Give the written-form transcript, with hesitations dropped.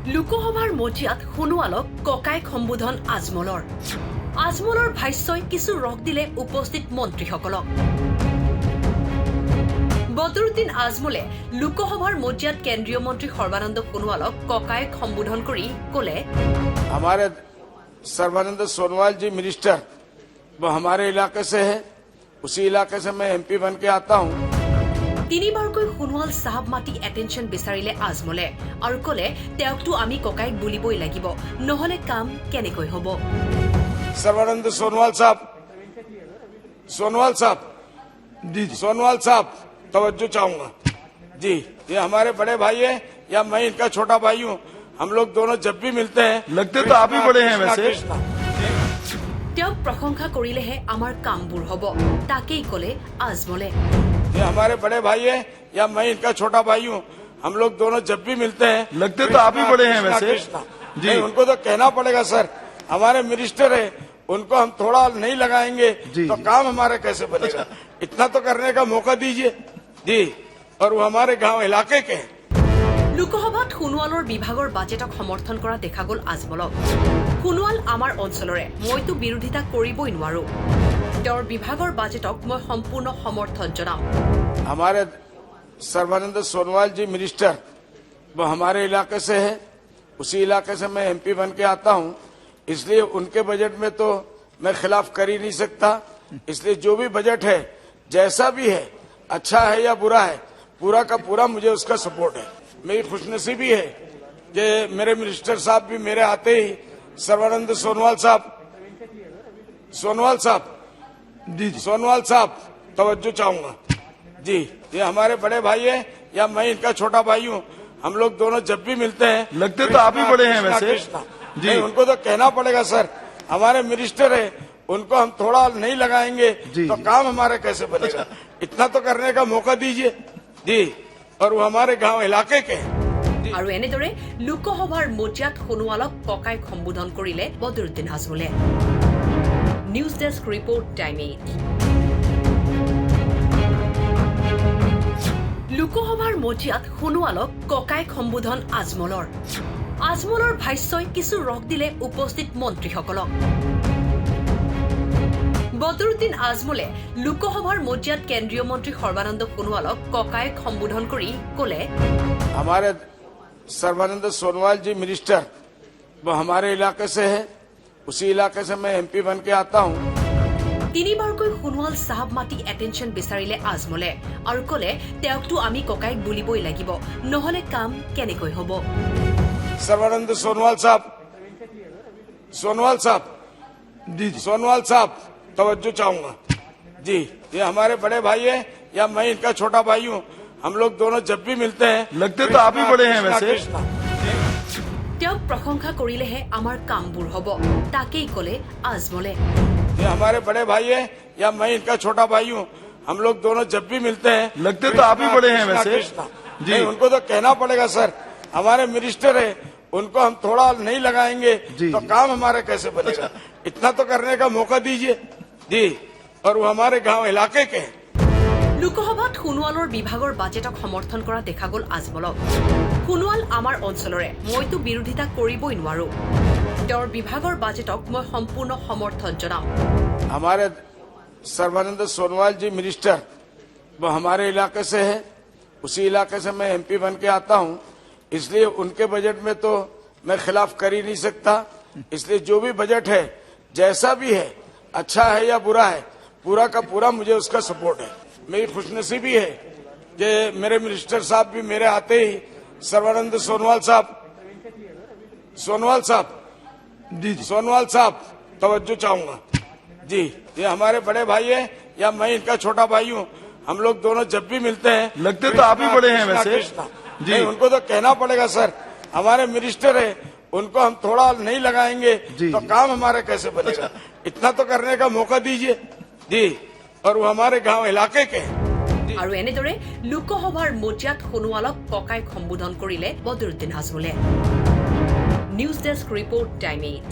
লোকসভাৰ মজিয়াত সোণোৱালক ককাইক সম্বোধন আজমলৰ। আজমলৰ ভাষ্যই কিছু ৰস দিলে উপস্থিত মন্ত্ৰীসকলক। বদৰুদ্দিন আজমলে লোকসভাৰ মজিয়াত কেন্দ্ৰীয় মন্ত্ৰী সৰ্বানন্দ সোণোৱালক ককাইক সম্বোধন কৰি ক'লে, हमारे सर्बानंद सोनोवाल जी मिनिस्टर वो हमारे इलाके से है, उसी इलाके से मैं एमपी बन के आता हूँ। তিনিবাৰকৈ সোণোৱাল চাহাব মাতি এটেনশ্যন বিচাৰিলে আজমলে আৰু ক'লে তেওঁকতো আমি ককাইক বুলিবই লাগিব, নহলে কাম কেনেকৈ হ'ব। सर्बानंद सोनोवाल साहब जी सोनोवाल साहब तवज्जो चाहूंगा जी। ये हमारे बड़े भाई है या मैं इनका छोटा भाई हूँ। हम लोग दोनों जब भी मिलते हैं लगते तो आप ही बड़े हैं वैसे। তেওঁক প্ৰশংসা কৰিলেহে আমাৰ কামবোৰ হ'ব, তাকেই ক'লে আজমলে। ये हमारे बड़े भाई है या मैं इनका छोटा भाई हूँ। हम लोग दोनों जब भी मिलते हैं लगते तो आप ही बड़े हैं वैसे। जी उनको तो कहना पड़ेगा सर, हमारे मिनिस्टर है, उनको हम थोड़ा नहीं लगाएंगे तो काम हमारे कैसे बनेगा। इतना तो करने का मौका दीजिए जी। और वो हमारे गांव इलाके के हैं। লোকসভাত সোণোৱালৰ বিভাগৰ বাজেটক সমৰ্থন কৰা দেখা গ'ল আজমলক। সোণোৱাল আমাৰ অঞ্চলৰে, মইতো বিৰোধিতা কৰিবই নোৱাৰো। তেওঁৰ বিভাগৰ বাজেটক মই সম্পূৰ্ণ সমৰ্থন জনাম। हमारे सर्बानंद सोनोवाल जी मिनिस्टर वो हमारे इलाके से है, उसी इलाके से मैं एमपी बन के आता हूँ। इसलिए उनके बजट में तो मैं खिलाफ कर ही नहीं सकता। इसलिए जो भी बजट है, जैसा भी है, अच्छा है या बुरा है, पूरा का पूरा मुझे उसका सपोर्ट है। मेरी खुशनसीबी है कि मेरे मिनिस्टर साहब भी मेरे आते ही सर्बानंद सोनोवाल साहब तवज्जो चाहूंगा जी। ये हमारे बड़े भाई है या मैं इनका छोटा भाई हूँ। हम लोग दोनों जब भी मिलते हैं लगते तो आप ही बड़े हैं वैसे। जी उनको तो कहना पड़ेगा सर, हमारे मिनिस्टर है, उनको हम थोड़ा नहीं लगाएंगे तो काम हमारे कैसे बनेगा। इतना तो करने का मौका दीजिए जी। और वो हमारे गांव इलाके के हैं। আৰু এনেদৰে লোকসভাৰ মজিয়াত সোণোৱালক ককাইক সম্বোধন কৰিলে বদৰুদ্দিন আজমলে। News desk report time 8। লোকসভাৰ মজিয়াত সোণোৱালক ককাইক সম্বোধন আজমলৰ। আজমলৰ ভাষ্যই কিছু ৰস দিলে উপস্থিত মন্ত্ৰীসকলক। বদৰুদ্দিন আজমলে লোকসভাৰ মজিয়াত কেন্দ্ৰীয় মন্ত্ৰী সৰ্বানন্দ সোণোৱালক ককাইক সম্বোধন কৰি ক'লে, हमारे सर्बानंद सोनोवाल जी मिनिस्टर वो हमारे इलाके से है, उसी इलाके से मैं एमपी बन के आता हूँ। তিনিবাৰকৈ সোণোৱাল চাহাব মাতি এটেনশ্যন বিচাৰিলে আজমলে আৰু ক'লে তেওঁকতো আমি ককাইক বুলিবই লাগিব, নহলে কাম কেনেকৈ হ'ব। सर्बानंद सोनोवाल साहब तवज्जो चाहूंगा जी। ये हमारे बड़े भाई है या मैं इनका छोटा भाई हूँ। हम लोग दोनों जब भी मिलते हैं लगते तो आप ही बड़े हैं वैसे। তেওঁক প্ৰশংসা কৰিলেহে আমাৰ কামবোৰ হ'ব, তাকেই ক'লে আজমলে। ये हमारे बड़े भाई है या मैं इनका छोटा भाई हूँ। हम लोग दोनों जब भी मिलते हैं लगते तो आप ही बड़े हैं वैसे। जी उनको तो कहना पड़ेगा सर, हमारे मिनिस्टर है, उनको हम थोड़ा नहीं लगाएंगे तो काम हमारे कैसे बनेगा। इतना तो करने का मौका दीजिए जी। और वो हमारे गांव इलाके के हैं। লোকসভাত সোণোৱালৰ বিভাগৰ বাজেটক সমৰ্থন কৰা দেখা গ'ল আজমলক। সোণোৱাল আমাৰ অঞ্চলৰে, মইতো বিৰোধিতা কৰিবই নোৱাৰো। তেওঁৰ বিভাগৰ বাজেটক মই সম্পূৰ্ণ সমৰ্থন জনাম। हमारे सर्बानंद सोनोवाल जी मिनिस्टर वो हमारे इलाके से है, उसी इलाके से मैं एमपी बन के आता हूँ। इसलिए उनके बजट में तो मैं खिलाफ कर ही नहीं सकता। इसलिए जो भी बजट है, जैसा भी है, अच्छा है या बुरा है, पूरा का पूरा मुझे उसका सपोर्ट है। मेरी खुशनसीबी है कि मेरे मिनिस्टर साहब भी मेरे आते ही सर्बानंद सोनोवाल साहब तवज्जो चाहूंगा जी। ये हमारे बड़े भाई है या मैं इनका छोटा भाई हूँ। हम लोग दोनों जब भी मिलते हैं लगते तो आप ही बड़े हैं वैसे। जी उनको तो कहना पड़ेगा सर, हमारे मिनिस्टर है, उनको हम थोड़ा नहीं लगाएंगे तो काम हमारे कैसे बनेगा। इतना तो करने का मौका दीजिए जी। और वो हमारे गांव इलाके के हैं। আৰু এনেদৰে লোকসভাৰ মজিয়াত সোণোৱালক ককাইক সম্বোধন কৰিলে বদৰুদ্দিন আজমলে। News desk report time 8।